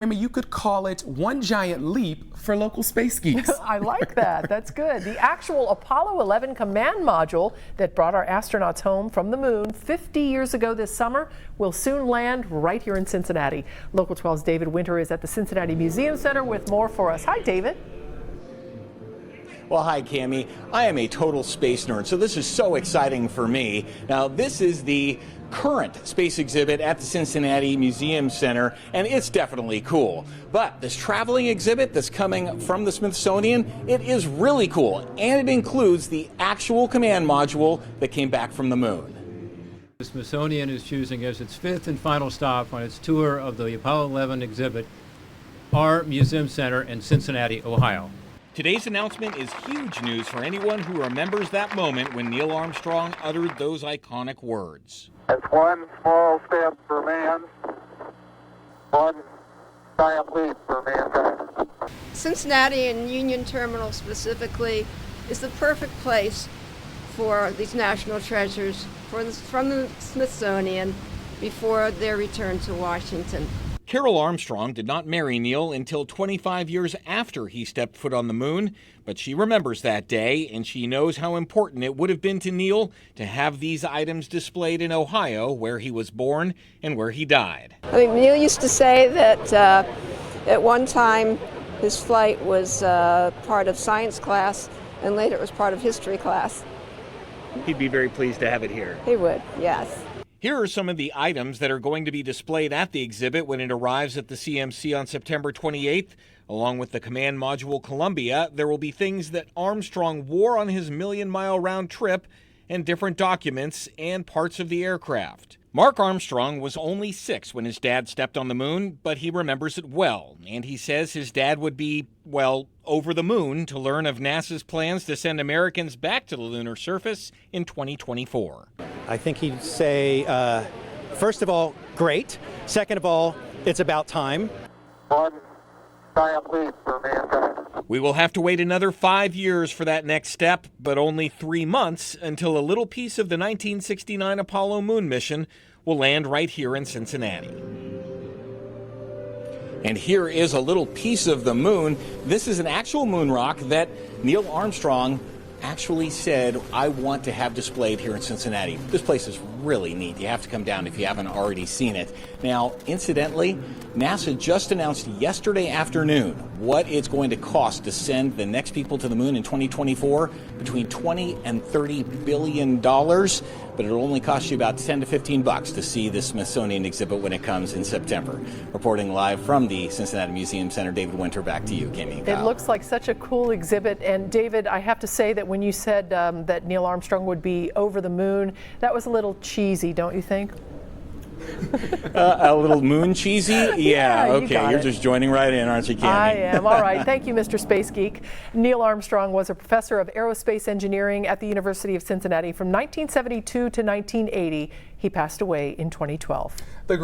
I mean, you could call it one giant leap for local space geeks. I like that. That's good. The actual Apollo 11 command module that brought our astronauts home from the moon 50 years ago this summer will soon land right here in Cincinnati. Local 12's David Winter is at the Cincinnati Museum Center with more for us. Hi, David. Well, hi, Cammie. I am a total space nerd, so this is so exciting for me. Now, this is the current space exhibit at the Cincinnati Museum Center, and it's definitely cool. But this traveling exhibit that's coming from the Smithsonian, it is really cool, and it includes the actual command module that came back from the moon. The Smithsonian is choosing as its fifth and final stop on its tour of the Apollo 11 exhibit our Museum Center in Cincinnati, Ohio. Today's announcement is huge news for anyone who remembers that moment when Neil Armstrong uttered those iconic words. It's one small step for man, one giant leap for mankind. Cincinnati and Union Terminal specifically is the perfect place for these national treasures from the Smithsonian before their return to Washington. Carol Armstrong did not marry Neil until 25 years after he stepped foot on the moon, but she remembers that day, and she knows how important it would have been to Neil to have these items displayed in Ohio, where he was born and where he died. I think Neil used to say that at one time his flight was part of science class, and later it was part of history class. He'd be very pleased to have it here. He would, yes. Here are some of the items that are going to be displayed at the exhibit when it arrives at the CMC on September 28th. Along with the command module Columbia, there will be things that Armstrong wore on his million-mile round trip and different documents and parts of the aircraft. Mark Armstrong was only 6 when his dad stepped on the moon, but he remembers it well. And he says his dad would be, well, over the moon to learn of NASA's plans to send Americans back to the lunar surface in 2024. I think he'd say, first of all, great. Second of all, it's about time. One giant leap for mankind. We will have to wait another 5 years for that next step, but only 3 months until a little piece of the 1969 Apollo moon mission will land right here in Cincinnati. And here is a little piece of the moon. This is an actual moon rock that Neil Armstrong actually said, I want to have displayed here in Cincinnati. This place is really neat. You have to come down if you haven't already seen it. Now, incidentally, NASA just announced yesterday afternoon what it's going to cost to send the next people to the moon in 2024, between $20 and $30 billion, but it'll only cost you about 10 to 15 bucks to see the Smithsonian exhibit when it comes in September. Reporting live from the Cincinnati Museum Center, David Winter, back to you, Cammie. It looks like such a cool exhibit, and David, I have to say that when you said that Neil Armstrong would be over the moon, that was a little cheesy, don't you think? A little moon cheesy? Yeah, okay. You're just joining right in, aren't you, Cammie? I am. All right. Thank you, Mr. Space Geek. Neil Armstrong was a professor of aerospace engineering at the University of Cincinnati from 1972 to 1980. He passed away in 2012.